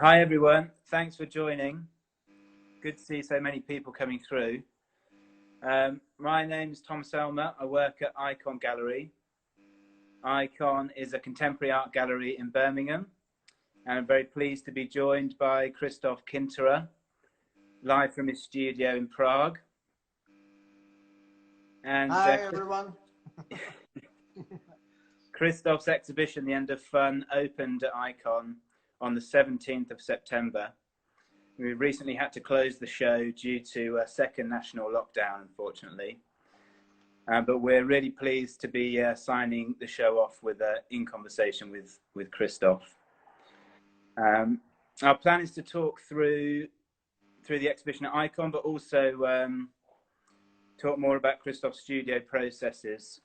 Hi everyone, thanks for joining. Good to see so many people coming through. My name is Thomas Ellmer. I work at Ikon Gallery. Ikon is a contemporary art gallery in Birmingham, and I'm very pleased to be joined by Krištof Kintera, live from his studio in Prague. And hi everyone. Krištof's exhibition, The End of Fun, opened at Ikon on the 17th of September. We recently had to close the show due to a second national lockdown, unfortunately. But we're really pleased to be signing the show off with in conversation with Krištof. Our plan is to talk through the exhibition at Ikon, but also talk more about Krištof's studio processes.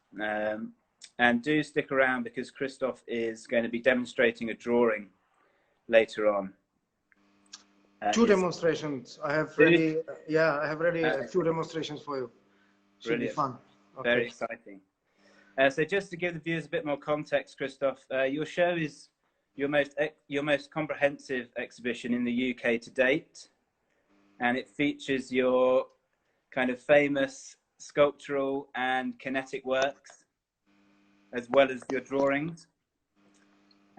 And do stick around because Krištof is going to be demonstrating a drawing later on. Two demonstrations. I have ready. I have ready a few demonstrations for you. Should Brilliant. Be fun. Okay. Very exciting. So just to give the viewers a bit more context, Krištof, your show is your most comprehensive exhibition in the UK to date, and it features your kind of famous sculptural and kinetic works, as well as your drawings.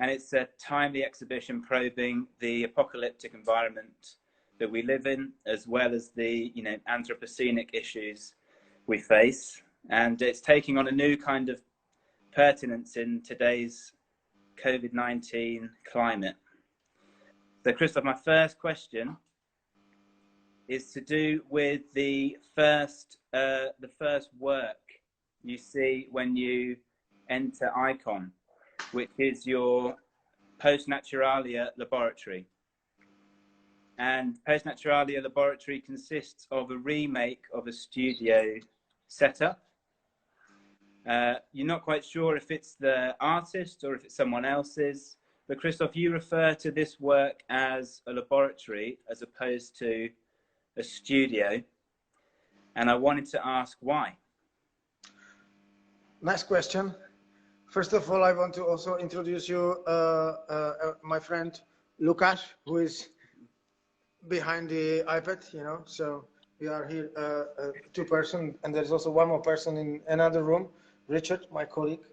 And it's a timely exhibition probing the apocalyptic environment that we live in, as well as the anthropocenic issues we face. And it's taking on a new kind of pertinence in today's COVID-19 climate. So Krištof, my first question is to do with the first work you see when you enter Ikon, which is your Naturalia laboratory. And Naturalia laboratory consists of a remake of a studio setup. You're not quite sure if it's the artist or if it's someone else's, but Krištof, you refer to this work as a laboratory as opposed to a studio. And I wanted to ask why. Nice question. First of all, I want to also introduce you, my friend Lukáš, who is behind the iPad, so we are here, two person, and there's also one more person in another room, Richard, my colleague.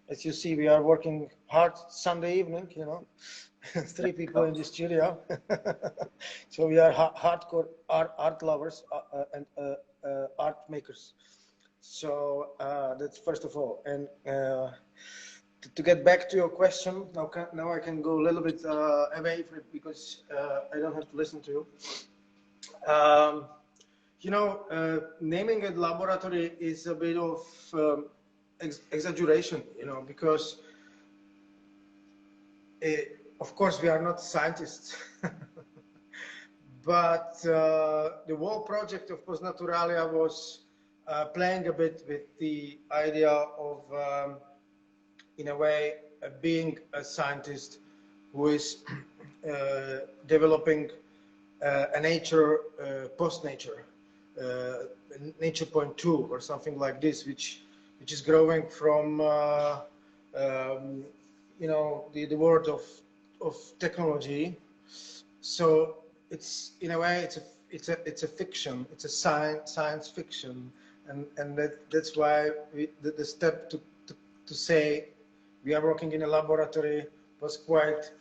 As you see, we are working hard Sunday evening, three people in the studio. So we are hardcore art lovers and art makers. So that's first of all. And to get back to your question, now I can go a little bit away from it because I don't have to listen to you. Naming a laboratory is a bit of exaggeration, because of course we are not scientists, but the whole project of Naturalia was playing a bit with the idea of, in a way, being a scientist who is developing a nature, post-nature, nature 0.2 or something like this, which is growing from, the world of technology. So it's, in a way, it's a fiction. It's a science fiction. And that's why the step to say we are working in a laboratory was quite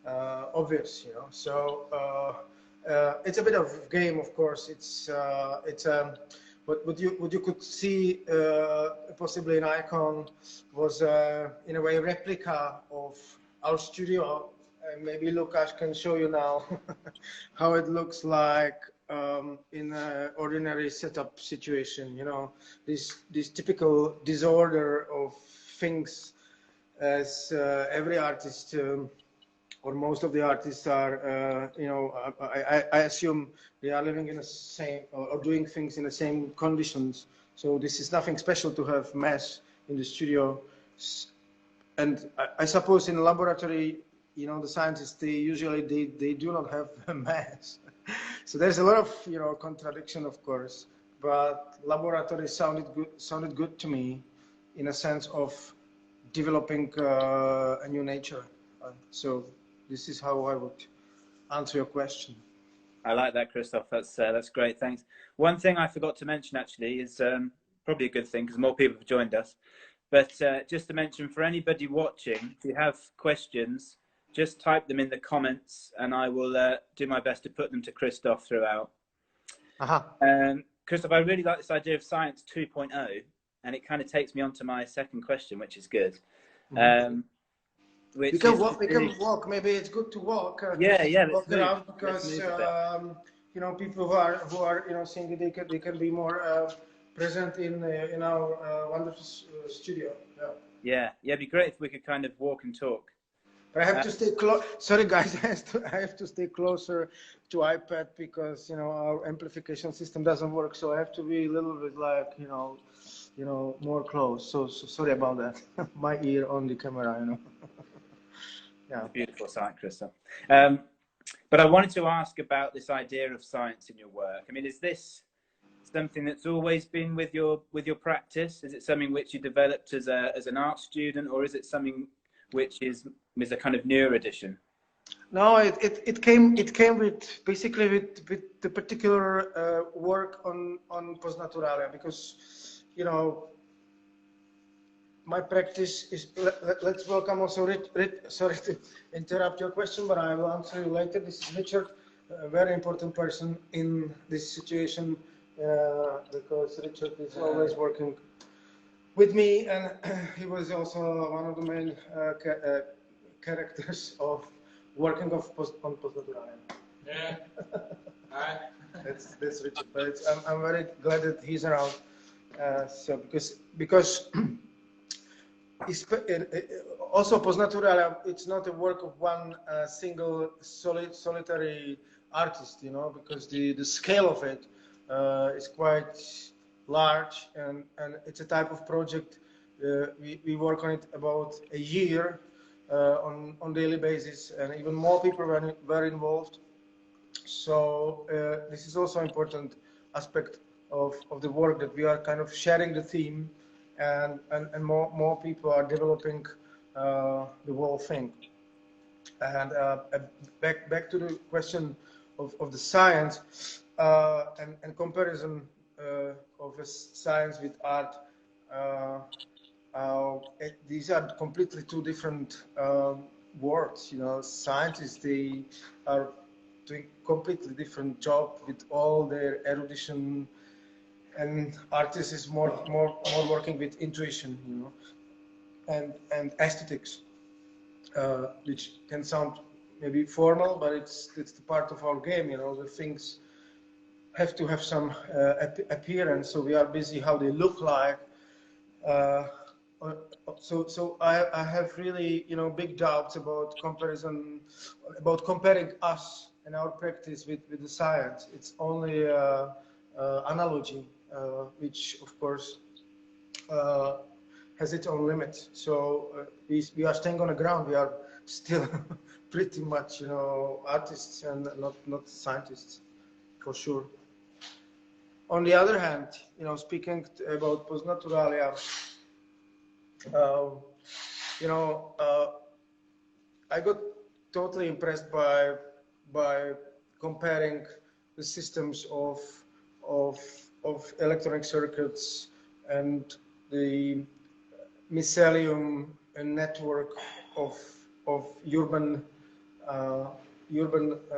obvious, So it's a bit of game, of course. It's what you could see possibly in Ikon was in a way replica of our studio. Maybe Lukáš can show you now how it looks like in an ordinary setup situation, this typical disorder of things, as every artist or most of the artists are, I assume they are living in the same or doing things in the same conditions. So this is nothing special to have mess in the studio. And I suppose in a laboratory, the scientists, they do not have a mess. So there's a lot of, contradiction, of course, but laboratory sounded good to me in a sense of developing a new nature. So This is how I would answer your question. I like that, Krištof. That's great. Thanks. One thing I forgot to mention actually is probably a good thing because more people have joined us. But just to mention for anybody watching, if you have questions, just type them in the comments, and I will do my best to put them to Krištof throughout. Krištof, I really like this idea of Science 2.0, and it kind of takes me on to my second question, which is good. We can walk. Maybe it's good to walk. Walk around because you know, people who are you know seeing they can be more present in our wonderful studio. Yeah, it'd be great if we could kind of walk and talk. But I have to stay close. Sorry, guys, I have to stay closer to iPad because you know our amplification system doesn't work. So I have to be a little bit like you know more close. So sorry about that. My ear on the camera, you know. Yeah. It's a beautiful sight, Krištof. But I wanted to ask about this idea of science in your work. I mean, is this something that's always been with your practice? Is it something which you developed as an art student, or is it something which is a kind of newer addition? No, it came with basically with the particular work on Naturalia, because you know my practice is. Let's welcome also sorry to interrupt your question, but I will answer you later. This is Richard, a very important person in this situation because Richard is always working with me, and he was also one of the main characters of working on Naturalia. Yeah. Hi. That's Richard, but I'm very glad that he's around. So because also Naturalia, it's not a work of one single solitary artist, you know, because the scale of it is quite large, and it's a type of project we work on it about a year on daily basis, and even more people were involved. So this is also important aspect of the work, that we are kind of sharing the theme, and more people are developing the whole thing. And back to the question of the science and comparison of science with art. These are completely two different worlds. You know, scientists, they are doing completely different job with all their erudition, and artists is more working with intuition, you know, and aesthetics, which can sound maybe formal, but it's the part of our game. You know, the things have to have some appearance, so we are busy how they look like. So I have really, you know, big doubts about comparing us and our practice with the science. It's only analogy, which of course has its own limits. So we are staying on the ground. We are still pretty much, you know, artists and not scientists, for sure. On the other hand, you know, speaking about Naturalia, you know, I got totally impressed by comparing the systems of electronic circuits and the mycelium and network of urban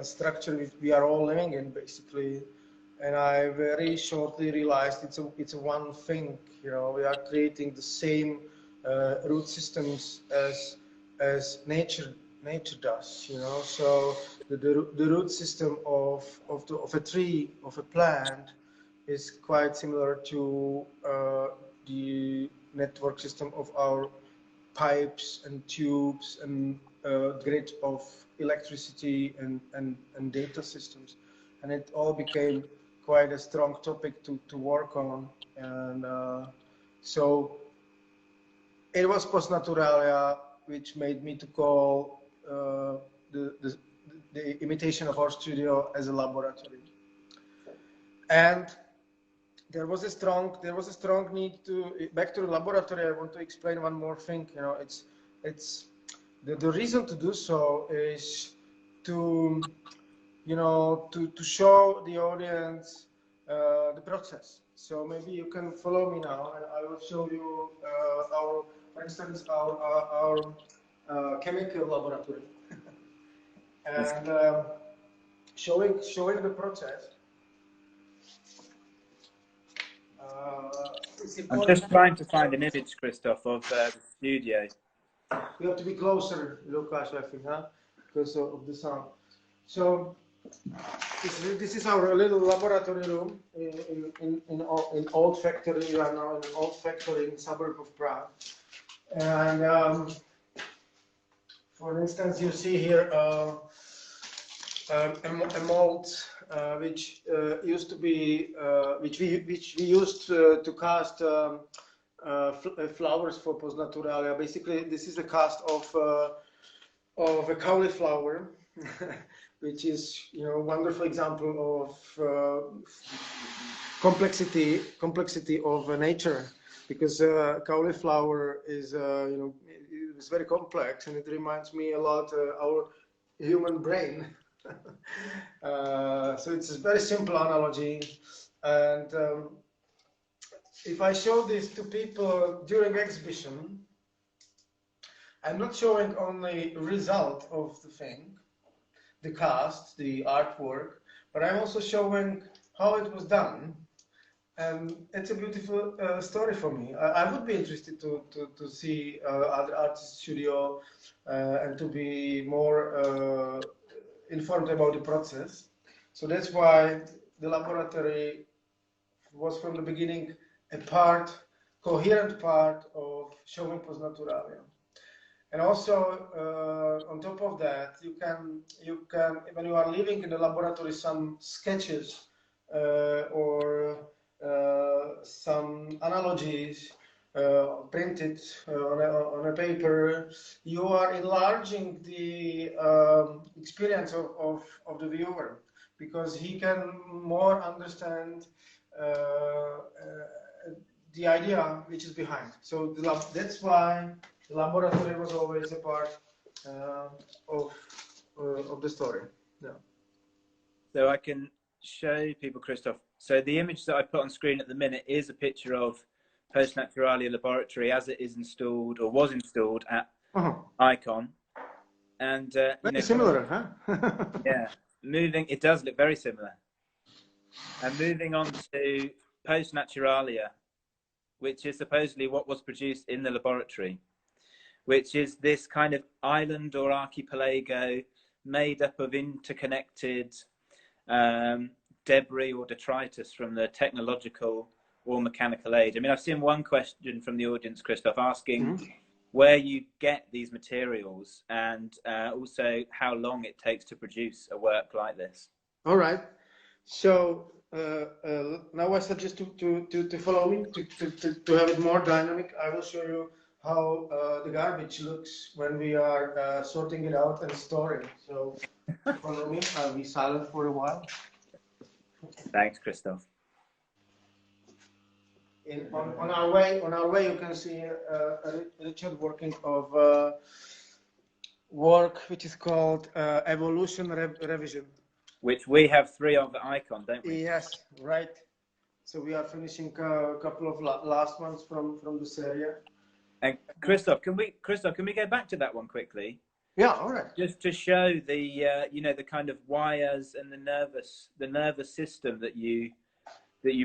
structure we are all living in, basically. And I very shortly realized it's a one thing. You know, we are creating the same root systems as nature does. You know, so the root system of a tree, of a plant, is quite similar to the network system of our pipes and tubes and grid of electricity and data systems, and it all became quite a strong topic to work on. And so it was Naturalia which made me to call the imitation of our studio as a laboratory. And there was a strong need to back to the laboratory. I want to explain one more thing. You know, it's The reason to do so is to, to show the audience the process. So maybe you can follow me now, and I will show you for instance, our chemical laboratory, and showing the process. I'm just trying to find an image, Krištof, of the studio. You have to be closer, Lukáš, I think, huh? Because of the sound. So this is our little laboratory room in old factory. We are now in an old factory in the suburb of Prague. And for instance, you see here a mold which used to be which we used to cast flowers for Post Naturalia. Basically, this is a cast of a cauliflower, which is a wonderful example of complexity of nature, because cauliflower is it's very complex, and it reminds me a lot our human brain. So it's a very simple analogy, and if I show this to people during exhibition, I'm not showing only result of the thing, the cast, the artwork, but I'm also showing how it was done, and it's a beautiful story for me. I would be interested to see other artists' studio and to be more informed about the process. So that's why the laboratory was from the beginning a coherent part of showing Post Naturalia. And also, on top of that, you can, when you are living in the laboratory, some sketches or some analogies printed on a paper, you are enlarging the experience of the viewer, because he can more understand the idea which is behind. So that's why the laboratory was always a part of the story. Yeah. So I can show people, Krištof. So the image that I put on screen at the minute is a picture of Post Naturalia laboratory as it is installed, or was installed at Ikon. And very similar, huh? Yeah, it does look very similar. And moving on to Post Naturalia, which is supposedly what was produced in the laboratory, which is this kind of island or archipelago made up of interconnected debris or detritus from the technological or mechanical age. I mean, I've seen one question from the audience, Krištof, asking where you get these materials, and also how long it takes to produce a work like this. All right. So now I suggest to follow me, to have it more dynamic. I will show you how the garbage looks when we are sorting it out and storing. So follow me. I'll be silent for a while. Thanks, Krištof. On our way, you can see Richard working of work which is called evolution revision. Which we have 3 of at Ikon, don't we? Yes, right. So we are finishing a couple of last ones from this area. And Krištof, can we go back to that one quickly? Yeah, all right. Just to show the the kind of wires and the nervous system that you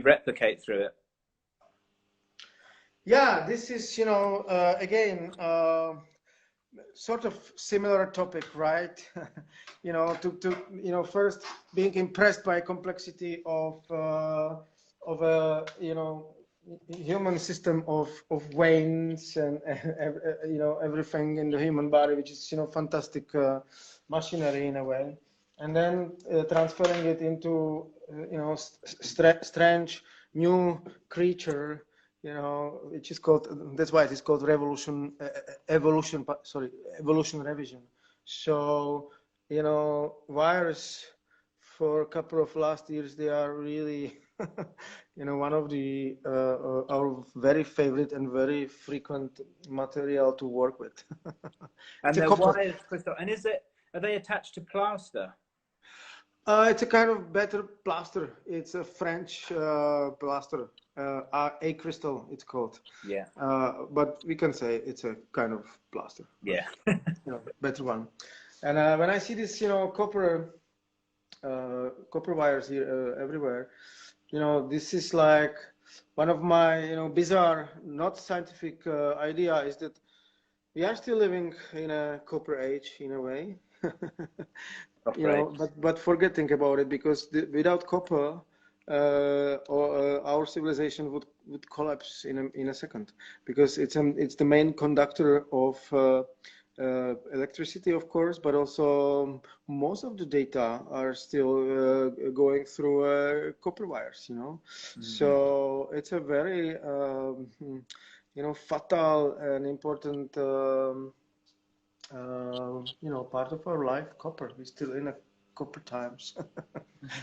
replicate through it. Yeah, this is again sort of similar topic, right? To first being impressed by complexity of a human system of veins and everything in the human body, which is fantastic machinery in a way, and then transferring it into strange new creature, which is called, that's why it is called evolution revision. So wires for a couple of last years, they are really You know, one of the our very favorite and very frequent material to work with. And It's a they're copper. wires, Krištof. And are they attached to plaster? It's a kind of better plaster. It's a French plaster, a crystal. It's called. Yeah. But we can say it's a kind of plaster. Yeah. You know, better one. And when I see this, you know, copper wires here everywhere, you know, this is like one of my, you know, bizarre, not scientific idea is that we are still living in a copper age in a way. You know, but forgetting about it, because without copper, our civilization would collapse in a second, because it's the main conductor of electricity, of course, but also most of the data are still going through copper wires. You know, so it's a very you know, fatal and important. You know, part of our life, copper. We're still in a copper times.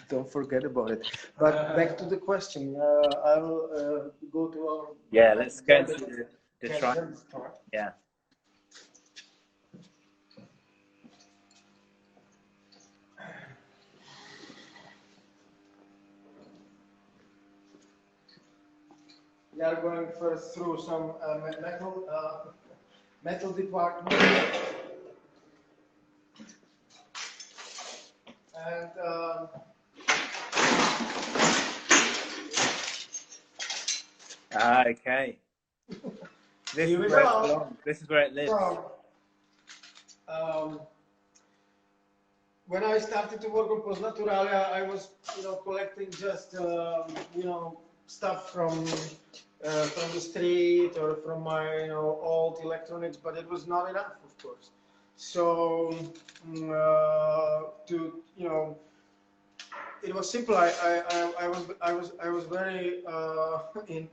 Don't forget about it. But back to the question, I will go to our... Yeah, let's go to the try. Yeah. We are going first through some metal department. And okay. This is where it belongs. This is where it lives. So, when I started to work on Naturalia, I was, you know, collecting just, you know, stuff from the street or from my, you know, old electronics, but it was not enough, of course. So to, you know, it was simple. I was very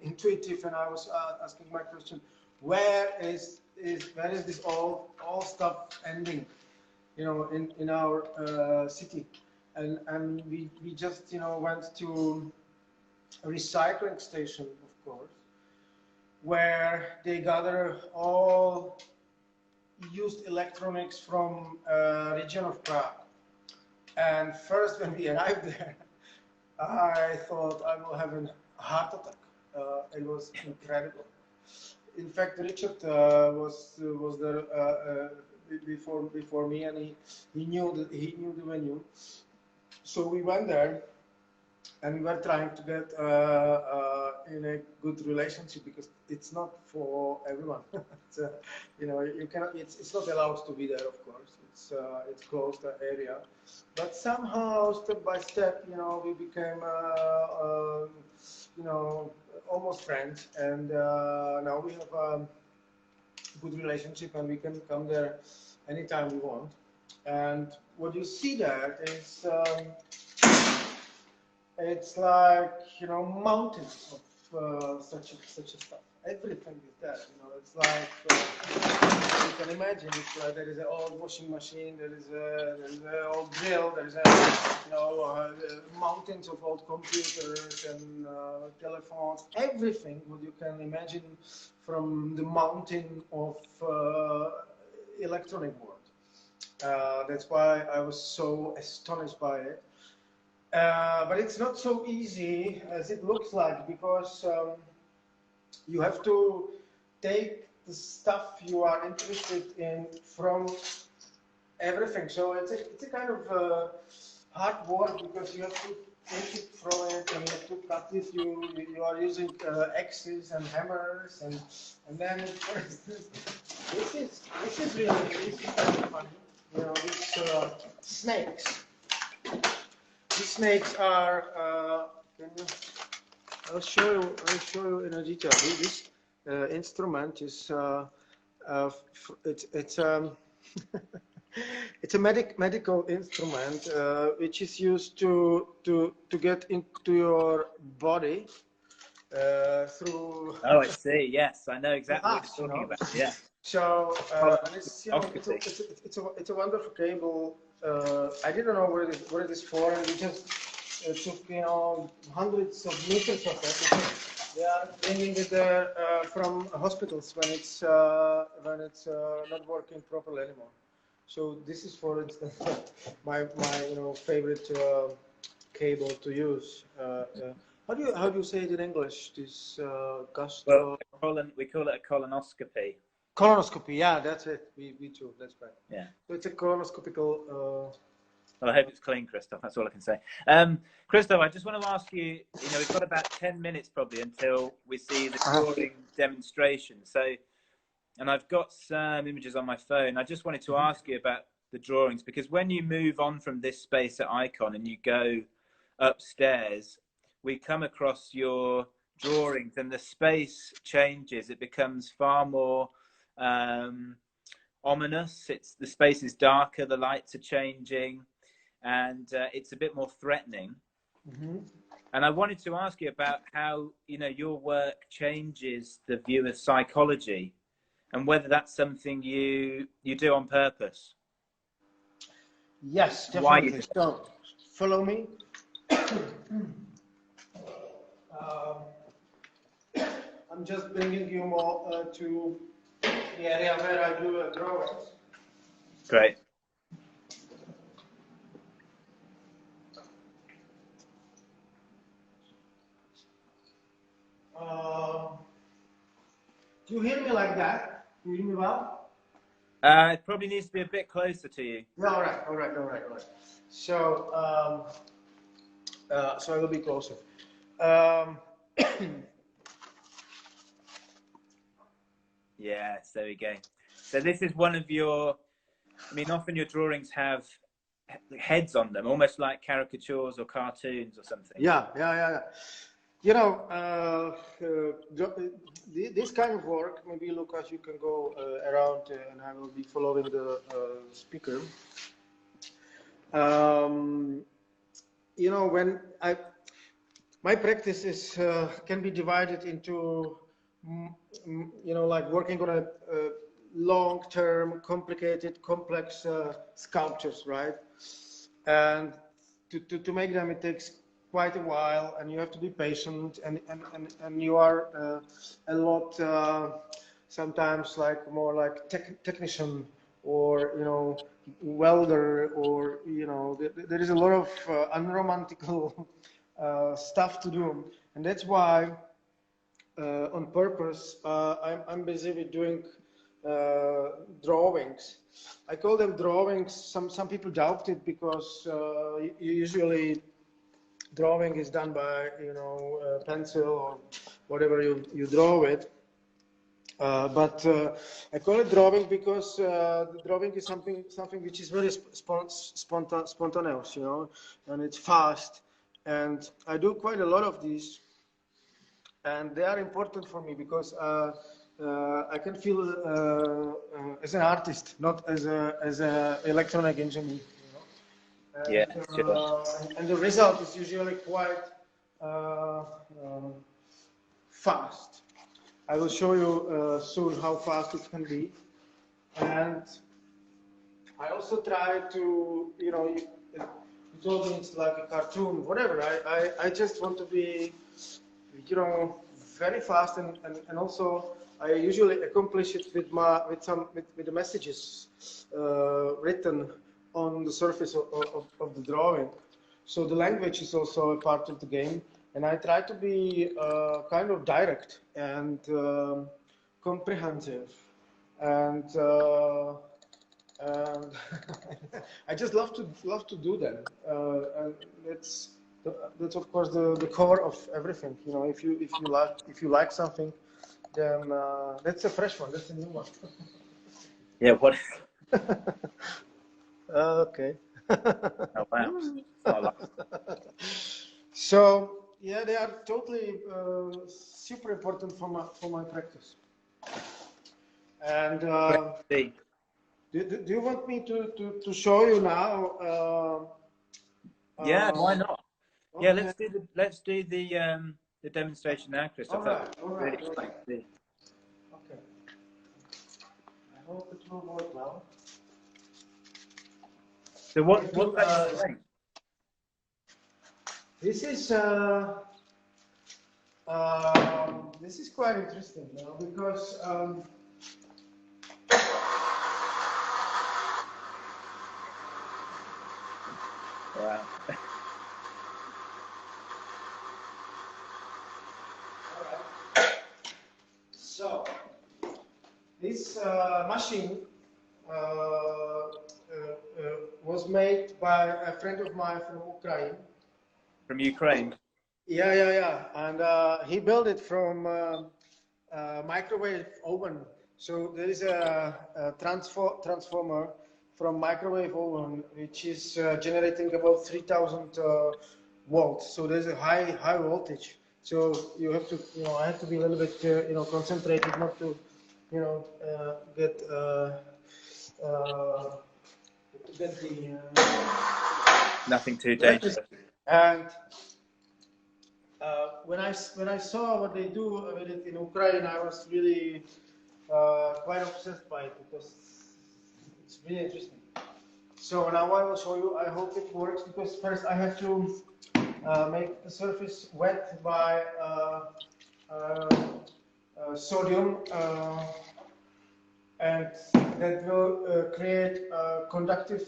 intuitive, and I was asking my question: where is this all stuff ending? You know, in our city, and we just, you know, went to a recycling station, of course, where they gather all used electronics from region of Prague. And first, when we arrived there, I thought I will have a heart attack. It was incredible. In fact, Richard was there before me, and he knew the venue. So we went there, and we were trying to get in a good relationship, because it's not for everyone. It's, you know, you cannot. It's not allowed to be there, of course. It's closed area, but somehow, step by step, you know, we became you know, almost friends, and now we have a good relationship, and we can come there anytime we want. And what you see there is it's like, you know, mountains of such a stuff. Everything is there. You know, it's like you can imagine. It's like there is an old washing machine. There is an old drill. There is you know, mountains of old computers and telephones. Everything what you can imagine from the mountain of electronic world. That's why I was so astonished by it. But it's not so easy as it looks like, because you have to take the stuff you are interested in from everything. So it's a kind of hard work, because you have to take it from it, and you have to cut it. You are using axes and hammers, and then, for instance, this is really kind of funny. You know, these snakes. These snakes are. I'll show you in a detail. This instrument is. It's it's a medical instrument which is used to get into your body through. Oh, I see. Yes, I know exactly what you're talking about. Yeah. So it's, you know, it's a wonderful cable. I didn't know what it is for, and we just took hundreds of meters of it. They are bringing it there from hospitals when it's not working properly anymore. So this is, for instance, my favorite cable to use. How do you say it in English? This gastro. Well, we call it a colonoscopy. Colonoscopy, yeah, that's it. We too. That's right. Yeah. So it's a colonoscopical. Well, I hope it's clean, Krištof. That's all I can say. Krištof, I just want to ask you, we've got about 10 minutes probably until we see the drawing demonstration. So, and I've got some images on my phone. I just wanted to ask you about the drawings, because when you move on from this space at Ikon and you go upstairs, we come across your drawings and the space changes. It becomes far more ominous. The space is darker, the lights are changing, and it's a bit more threatening. And I wanted to ask you about how your work changes the viewer's psychology, and whether that's something you do on purpose. Yes, definitely. So follow me. I'm just bringing you more to the area where I do drawings. Great. Do you hear me like that? Do you hear me well? It probably needs to be a bit closer to you. Yeah, all right. So, so I will be closer. Yes, there we go. So this is one of your, often your drawings have heads on them, almost like caricatures or cartoons or something. Yeah. This kind of work, maybe Lucas, you can go around and I will be following the speaker. When my practice is can be divided into like working on a long-term, complicated, complex sculptures, right? And to make them, it takes quite a while, and you have to be patient, and you are a lot sometimes more like technician, or welder, or there is a lot of unromantical stuff to do, and that's why on purpose I'm busy with doing drawings. I call them drawings. Some people doubt it because usually drawing is done by pencil or whatever you draw with. But I call it drawing because the drawing is something which is very spontaneous, and it's fast. And I do quite a lot of these, and they are important for me because I can feel as an artist, not as a electronic engineer. And, yeah, sure. And the result is usually quite fast. I will show you soon how fast it can be. And I also try to, you told me it's like a cartoon, whatever. I just want to be, very fast, and also I usually accomplish it with the messages written on the surface of the drawing. So the language is also a part of the game, and I try to be kind of direct and comprehensive, and I just love to do them, and that's of course the core of everything. If you like something, then that's a fresh one. That's a new one. Yeah. What? Okay. Oh, wow. So yeah, they are totally super important for my practice. And do you want me to show you now? Yeah, why not? Okay. Yeah, let's do the demonstration now, Krištof. All right. Really exciting. Okay. I hope it will work well. So what are you doing? This is quite interesting, you know, because Wow. so this machine was made by a friend of mine from Ukraine. From Ukraine? Yeah. And he built it from microwave oven. So there is a transformer from microwave oven, which is generating about 3,000 volts. So there's a high voltage. So you have to, you know, I have to be a little bit, you know, concentrated not to, you know, get the Nothing too dangerous. And when I saw what they do with it in Ukraine, I was really quite obsessed by it because it's really interesting. So now I will show you. I hope it works because first I have to make the surface wet by sodium, and that will create a conductive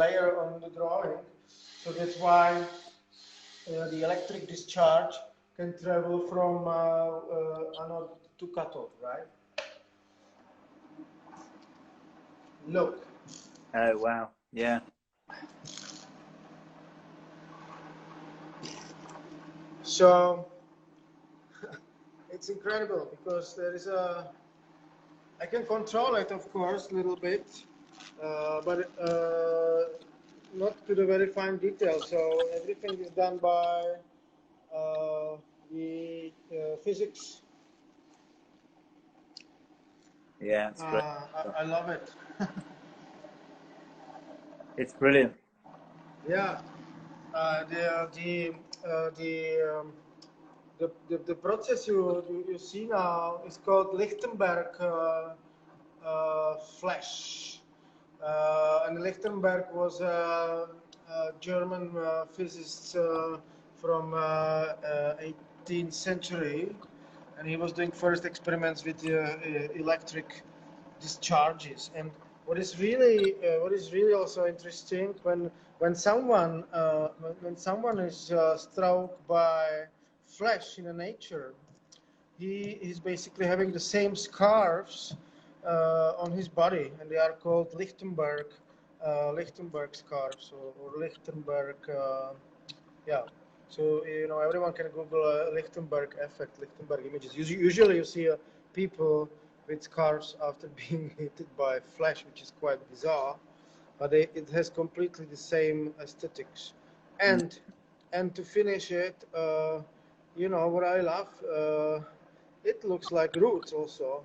layer on the drawing. So that's why the electric discharge can travel from anode to cathode, right? Look. Oh, wow. Yeah. So it's incredible because there is I can control it, of course, a little bit, but not to the very fine detail. So everything is done by the physics. Yeah, it's great. I love it. It's brilliant. Yeah, the process you see now is called Lichtenberg flash, and Lichtenberg was a German physicist from 18th century, and he was doing first experiments with electric discharges. And what is really also interesting when someone is struck by flash in nature, he is basically having the same scars on his body, and they are called Lichtenberg scars or Lichtenberg. Yeah. So you know, everyone can Google Lichtenberg effect, Lichtenberg images. Usually, you see people with scars after being hit by flash, which is quite bizarre. But it has completely the same aesthetics. And to finish it, you know what I love? It looks like roots also,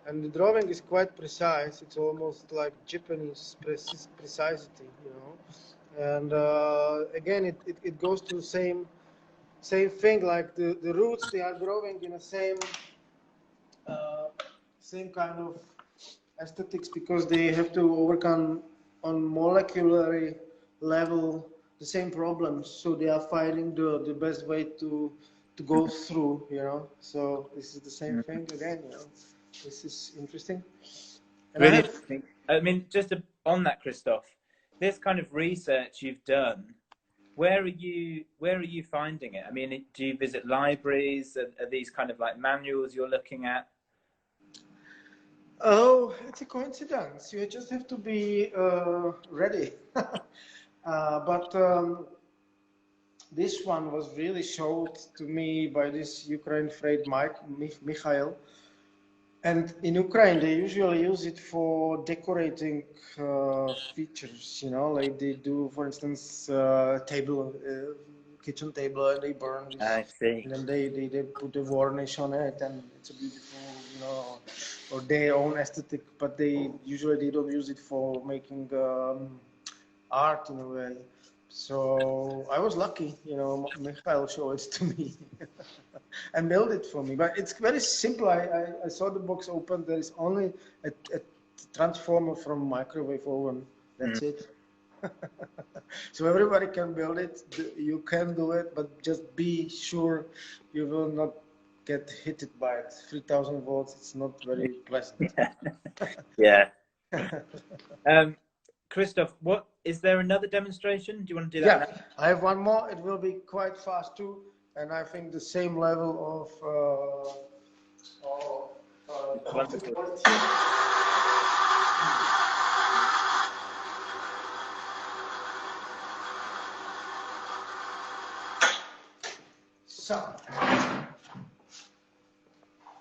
and the drawing is quite precise. It's almost like Japanese precisity, you know. And again, it goes to the same thing, like the roots, they are growing in the same kind of aesthetics because they have to overcome on molecular level the same problems. So they are finding the best way to go through, you know. So this is the same thing again, you know. This is interesting. And Really interesting. I mean, just on that, Krištof, this kind of research you've done, where are you finding it? I mean, do you visit libraries? Are these kind of like manuals you're looking at? Oh, it's a coincidence. You just have to be ready. But this one was really showed to me by this Ukraine friend Mikhail. And in Ukraine, they usually use it for decorating features, you know, like they do, for instance, kitchen table, and they burn this. I see. And then they put a varnish on it, and it's a beautiful, you know, or their own aesthetic, but they don't use it for making art in a way. So I was lucky, you know, Mikhail showed it to me and built it for me. But it's very simple. I saw the box open. There is only a transformer from microwave oven. That's it. So everybody can build it. You can do it, but just be sure you will not get hit by it. 3,000 volts. It's not very pleasant. Yeah. Krištof, what is there another demonstration? Do you want to do that? Yeah, I have one more. It will be quite fast too, and I think the same level of Wonderful. quality. So,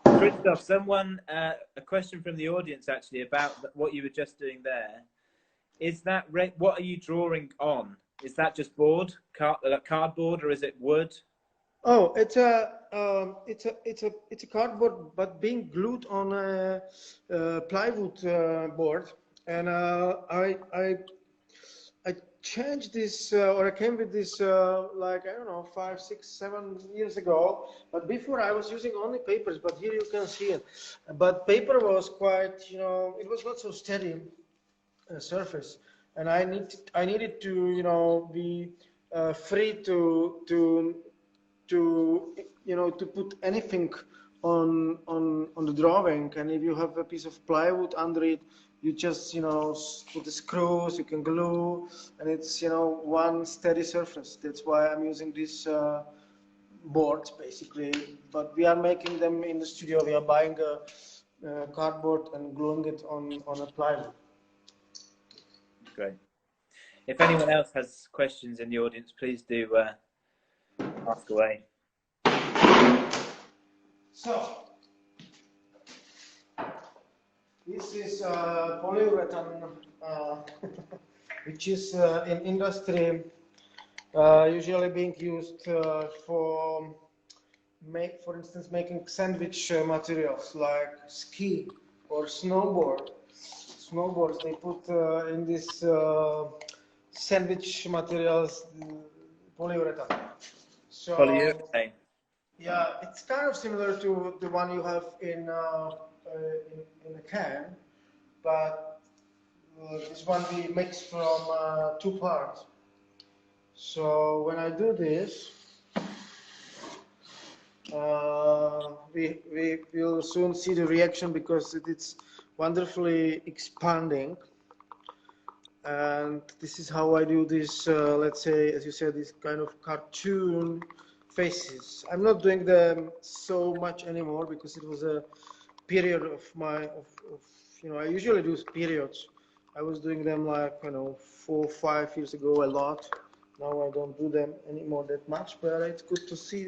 Krištof, someone, a question from the audience actually about what you were just doing there. Is that what are you drawing on? Is that just board, cardboard, or is it wood? oh, it's a cardboard, but being glued on a plywood board, and I changed this, or I came with this, like, I don't know, 5, 6, 7 years ago. But before I was using only papers, but here you can see it. But paper was quite, you know, it was not so steady surface. And I needed to, you know, be free to you know, to put anything on the drawing. And if you have a piece of plywood under it, you just, you know, put the screws, you can glue, and it's, you know, one steady surface. That's why I'm using these boards basically. But we are making them in the studio. We are buying a cardboard and gluing it on a plywood. Great. If anyone else has questions in the audience, please do ask away. So, this is polyurethane, which is in industry usually being used for instance, making sandwich materials like ski or snowboard. Snowboards, they put in this sandwich materials polyurethane. So, Polyurethane. yeah, it's kind of similar to the one you have in a can, but this one we mix from 2 parts. So when I do this, we will soon see the reaction because it's wonderfully expanding. And this is how I do this, let's say, as you said, this kind of cartoon faces. I'm not doing them so much anymore because it was a period of you know, I usually do periods. I was doing them like, you know, 4 or 5 years ago a lot. Now I don't do them anymore that much, but it's good to see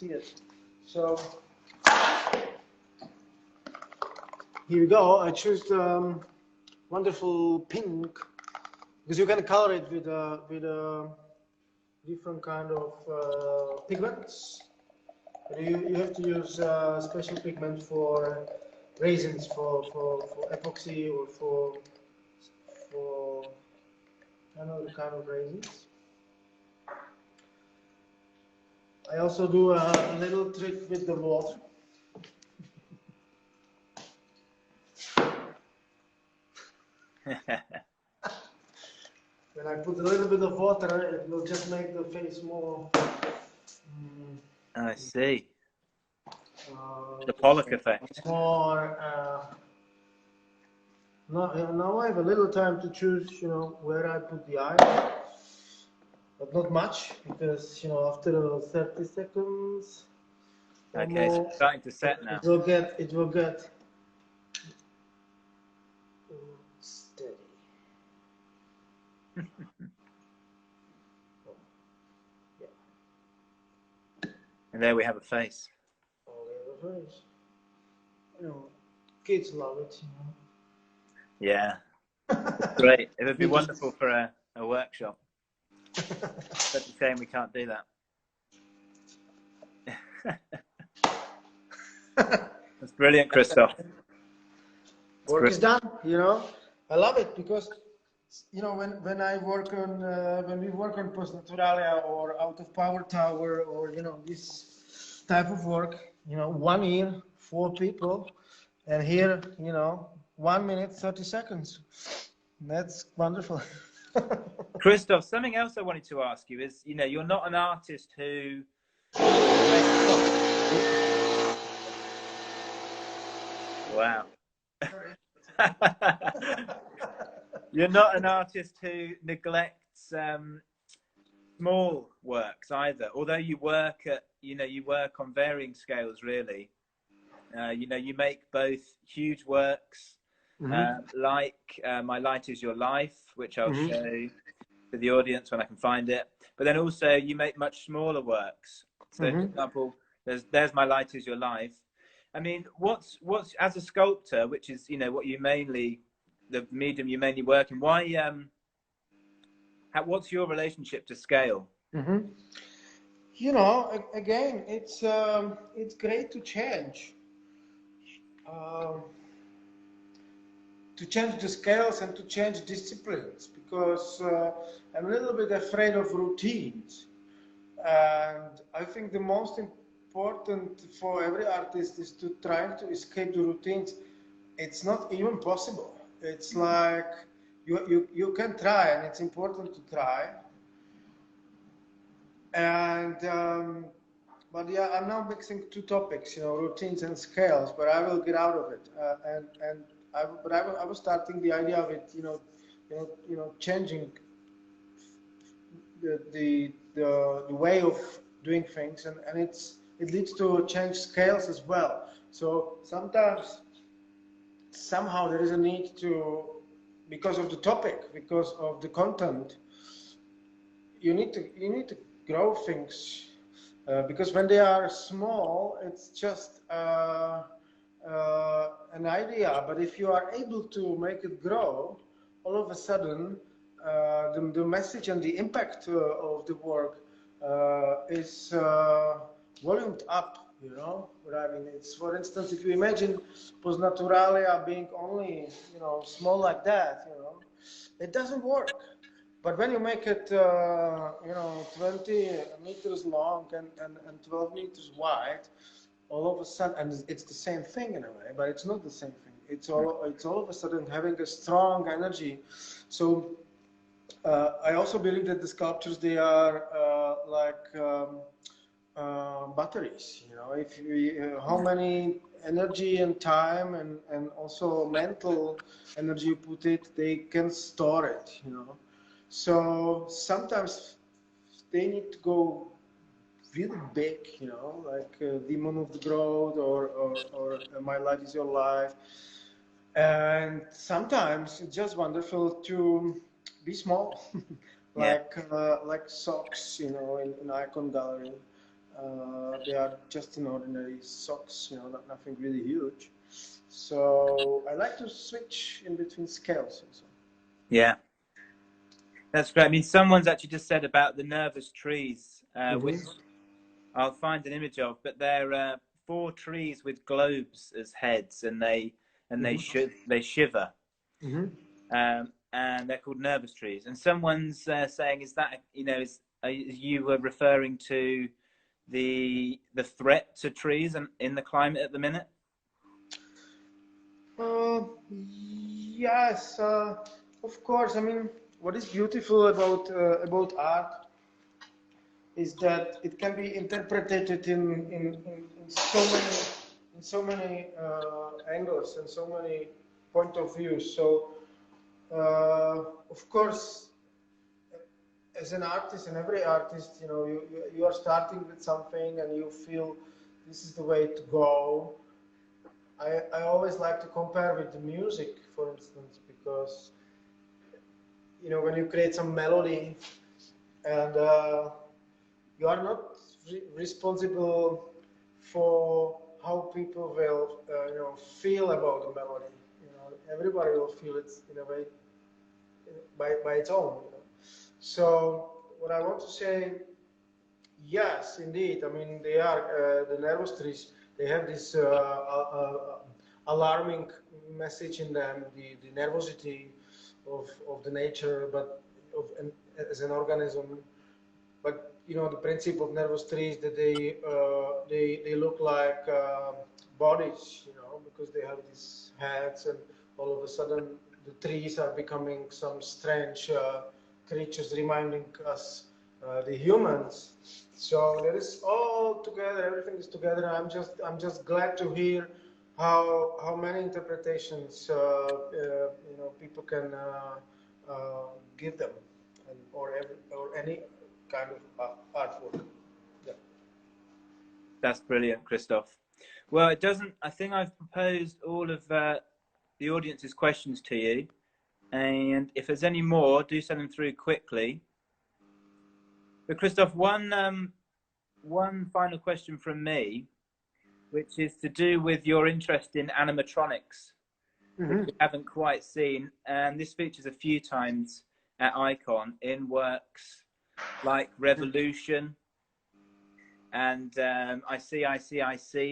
it. So here we go. I choose wonderful pink because you can color it with a different kind of pigments. You have to use special pigment for resins, for epoxy, or for another kind of resins. I also do a little trick with the water. When I put a little bit of water, it will just make the face more. I see. The Pollock effect. More. Now I have a little time to choose, you know, where I put the eye, but not much because, you know, after 30 seconds. Okay, so it's starting to set now. It will get steady. And there we have a face. Oh, we have a face. You know, kids love it, you know. Yeah. Great. It would be wonderful for a workshop. Such a shame we can't do that. That's brilliant, Krištof. Work is done, you know. I love it because, you know, when I work on when we work on post Naturalia or out of power tower or, you know, this type of work, you know, 1 year, 4 people, and here, you know, 1 minute 30 seconds. That's wonderful. Krištof, something else I wanted to ask you is, you're not an artist who... Wow. You're not an artist who neglects small works either, although you work at, you work on varying scales, really. You make both huge works, like My Light Is Your Life, which I'll show to the audience when I can find it. But then also you make much smaller works. So, for example, there's My Light Is Your Life. I mean, what's as a sculptor, which is what you mainly, the medium you mainly work in, why what's your relationship to scale? Again, it's great to change. To change the scales and to change disciplines, because I'm a little bit afraid of routines. And I think the most important for every artist is to try to escape the routines. It's not even possible. It's like you can try, and it's important to try. And but yeah, I'm now mixing two topics, routines and scales. But I will get out of it. I was starting the idea of it, changing the way of doing things, and it leads to change scales as well. So sometimes, somehow there is a need to, because of the topic, because of the content, you need to grow things, because when they are small, it's just an idea. But if you are able to make it grow, all of a sudden the message and the impact of the work is volumed up. What I mean? It's, for instance, if you imagine Naturalia being only small like that, it doesn't work. But when you make it 20 meters long and 12 meters wide, all of a sudden, and it's the same thing in a way, but it's not the same thing. It's all of a sudden having a strong energy. So I also believe that the sculptures, they are like batteries. If how many energy and time and also mental energy you put it, they can store it. So sometimes they need to go really big, like Demon of the Growth or My Light Is Your Life. And sometimes it's just wonderful to be small, like socks, in Ikon Gallery. They are just an ordinary socks, nothing really huge. So I like to switch in between scales also. Yeah. That's great. I mean, someone's actually just said about the nervous trees, which I'll find an image of, but they're 4 trees with globes as heads, and they shiver, and they're called nervous trees. And someone's saying, is that you were referring to the threat to trees in the climate at the minute? Yes, of course. I mean, what is beautiful about art is that it can be interpreted in so many angles and so many point of views. So, of course, as an artist, and every artist, you are starting with something and you feel this is the way to go. I always like to compare with the music, for instance, because when you create some melody and you are not responsible for how people will feel about the melody. Everybody will feel it in a way by its own. So what I want to say, yes, indeed. I mean, they are the nervous trees. They have this alarming message in them, the nervosity of the nature, but as an organism. But the principle of nervous trees, that they look like bodies, because they have these heads, and all of a sudden the trees are becoming some strange creatures reminding us, the humans. So there is all together, everything is together. I'm just glad to hear how many interpretations people can give them, or any kind of artwork. Yeah. That's brilliant, Krištof. Well, it doesn't. I think I've proposed all of the audience's questions to you, and if there's any more, do send them through quickly. But Krištof, one final question from me, which is to do with your interest in animatronics, which we haven't quite seen, and this features a few times at Ikon in works like Revolution and I see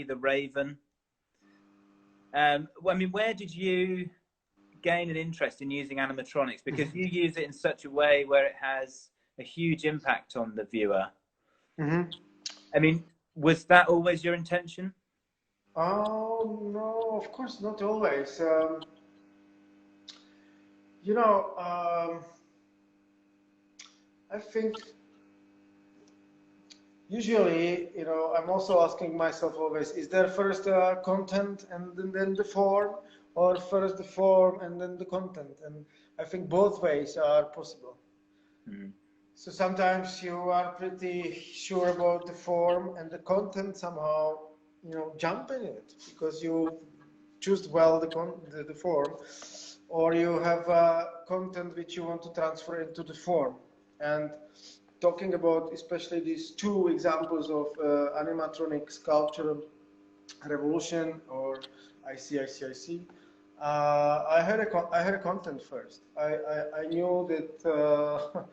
the Raven. Well, I mean, where did you gain an interest in using animatronics? Because you use it in such a way where it has a huge impact on the viewer. I mean, was that always your intention? Oh, no, of course not always. I think usually, I'm also asking myself always, is there first content and then the form, or first the form and then the content? And I think both ways are possible. So sometimes you are pretty sure about the form, and the content somehow, jump in it because you choose well the form, or you have content which you want to transfer into the form. And talking about especially these two examples of animatronic sculpture, Revolution or I see. I had a content first. I knew that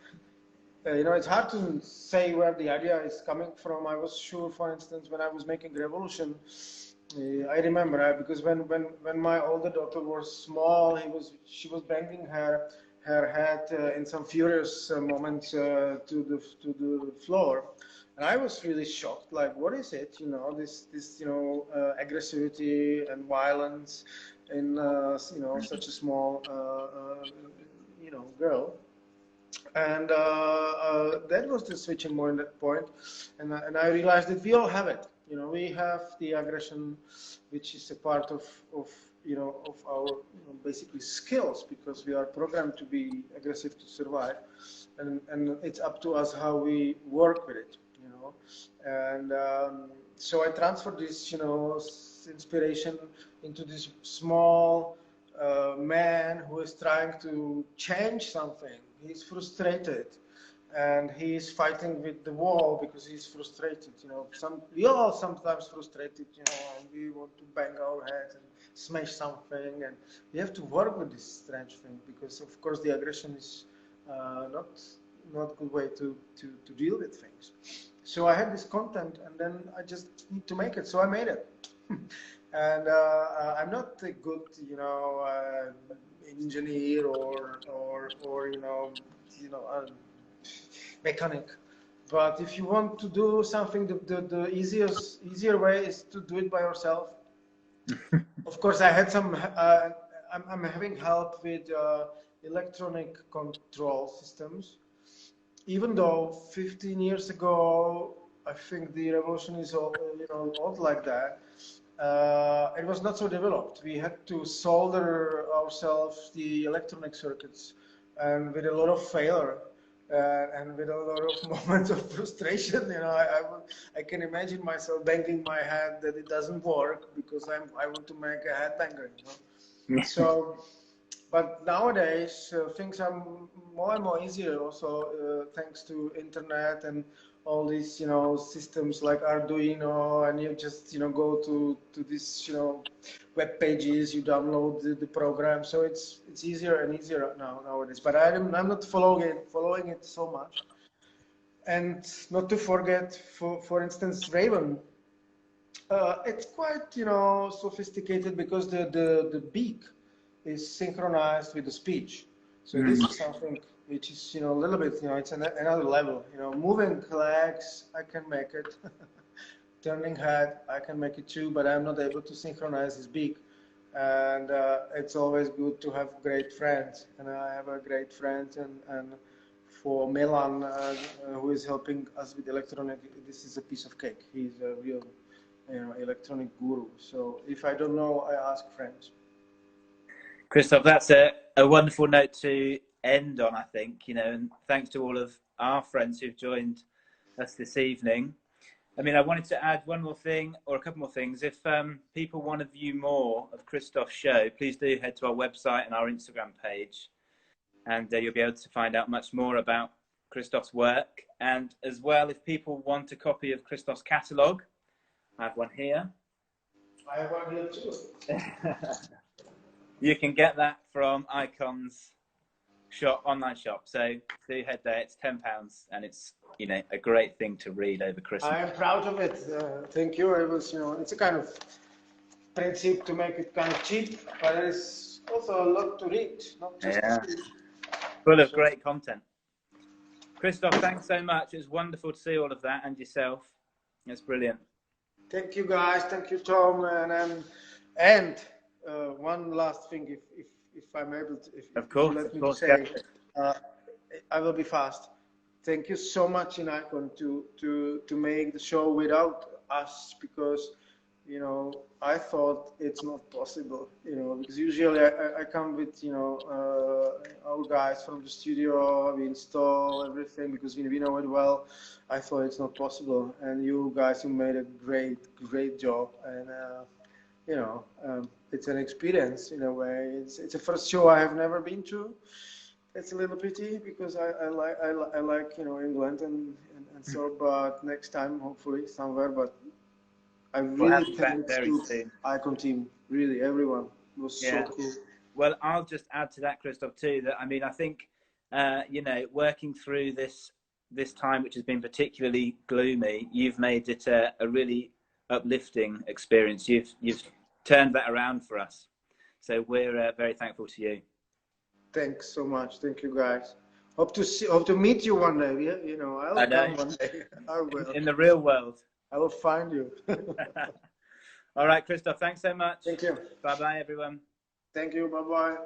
it's hard to say where the idea is coming from. I was sure, for instance, when I was making Revolution, I remember because when my older daughter was small, she was banging her head in some furious moments to the floor, and I was really shocked. Like, what is it? This aggressivity and violence in such a small girl. And that was the switching point, and I realized that we all have it. We have the aggression, which is a part of our basically skills, because we are programmed to be aggressive to survive, and it's up to us how we work with it. And so I transferred this inspiration into this small man who is trying to change something. He's frustrated, and he's fighting with the wall because he's frustrated. We are all sometimes frustrated, and we want to bang our heads and smash something, and we have to work with this strange thing, because of course the aggression is not a good way to deal with things. So I had this content, and then I just need to make it, so I made it. And I'm not a good, engineer or mechanic. But if you want to do something, the easier way is to do it by yourself. Of course, I had some. I'm having help with electronic control systems. Even though 15 years ago, I think the revolution is old like that. It was not so developed. We had to solder ourselves the electronic circuits, and with a lot of failure, and with a lot of moments of frustration. I can imagine myself banging my head that it doesn't work because I want to make a headbanger. So, but nowadays things are more and more easier. Also, thanks to internet and all these systems like Arduino, and you just go to these web pages, you download the program, so it's easier and easier nowadays. But I'm not following it so much. And not to forget, for instance, Raven. It's quite sophisticated, because the beak is synchronized with the speech. So this is something which is a little bit it's another level. Moving legs, I can make it. Turning head, I can make it too, but I'm not able to synchronize his beak. And it's always good to have great friends, and I have a great friend, and for Milan, who is helping us with electronic. This is a piece of cake. He's a real, electronic guru. So if I don't know, I ask friends. Krištof, that's a wonderful note to end on, I think, and thanks to all of our friends who've joined us this evening. I mean, I wanted to add one more thing, or a couple more things. If people want to view more of Krištof's show, please do head to our website and our Instagram page, and you'll be able to find out much more about Krištof's work. And as well, if people want a copy of Krištof's catalogue, I have one here. I have one here too. You can get that from Ikon's online shop. So do head there. It's £10, and it's a great thing to read over Christmas. I am proud of it. Thank you. It was, it's a kind of principle to make it kind of cheap, but there's also a lot to read, not just to read. Full of great content. Krištof, thanks so much. It was wonderful to see all of that, and yourself. It's brilliant. Thank you, guys. Thank you, Tom. And one last thing, if I'm able to, if you let me say, I will be fast. Thank you so much in Ikon to make the show without us, because I thought it's not possible, because usually I come with our guys from the studio, we install everything because we know it well. I thought it's not possible, and you guys, you made a great job, and it's an experience in a way. It's a first show I have never been to. It's a little pity because I like England and so, but next time hopefully somewhere. But I really thank the Ikon team, really everyone. It was so cool. Well, I'll just add to that, Krištof, too, that I mean, I think working through this time, which has been particularly gloomy, you've made it a really uplifting experience. You've turned that around for us, so we're very thankful to you. Thanks so much. Thank you, guys. Hope to meet you one day. Yeah, I'll come one day. I will. In the real world. I will find you. All right, Krištof. Thanks so much. Thank you. Bye-bye, everyone. Thank you. Bye-bye.